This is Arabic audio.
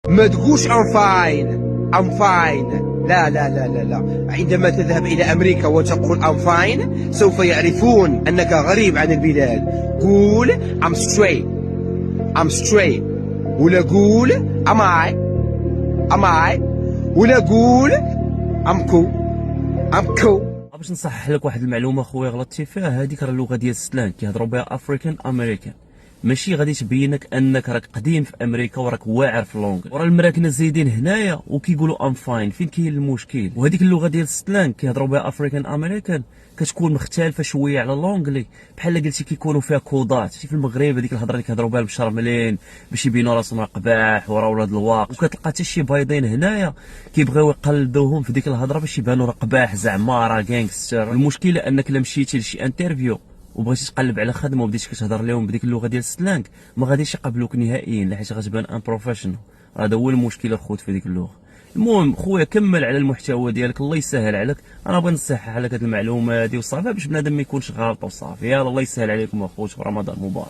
ما تقولش I'm fine I'm fine. لا لا لا لا لا، عندما تذهب إلى أمريكا وتقول I'm fine سوف يعرفون أنك غريب عن البلاد. قول I'm straight I'm straight، ولا قول am I، ولا قول I'm cool I'm cool. باش نصحح لك واحد المعلومه خويا غلطتي فيها، هذيك راه اللغه ديال السلان كيهضروا بها افريكان امريكان، ماشي غادي تبينك انك راك قديم في امريكا وراك واعر في اللونغ. وراه المراكنه زايدين هنايا وكيقولوا ام فاين، فين كاين المشكل؟ وهذيك اللغه ديال السلان كيهضروا بها افريكان امريكان كتكون مختلفه شويه على اللونغلي، بحال قلتي كيكونوا فيها كودات. شتي في المغرب هذيك الهضره اللي كيهضروا بها المشرملين باش يبينوا راسهم راه قباح وراه ولاد الواق، وكتلقى حتى شي بايضين هنايا كيبغيو يقلدوهم في ديك الهضره باش يبانوا راه قباح زعما راه غانغستر. المشكله انك الا مشيتي لشي انترفيو وبغيتي تقلب على خدمه وبديتي كتهضر لهم بديك اللغه ديال السلانك، ما غاديش يقبلوك نهائيا حيت غتبان ان بروفيشنال. هذا هو المشكل الخوت في ديك اللغه. المهم خويا كمل على المحتوى ديالك، الله يسهل عليك. انا بغي نصحح عليك هذه المعلومه هذه وصافي باش بنادم ما يكونش غلط وصافي. يلا الله يسهل عليكم اخوت، ورمضان مبارك.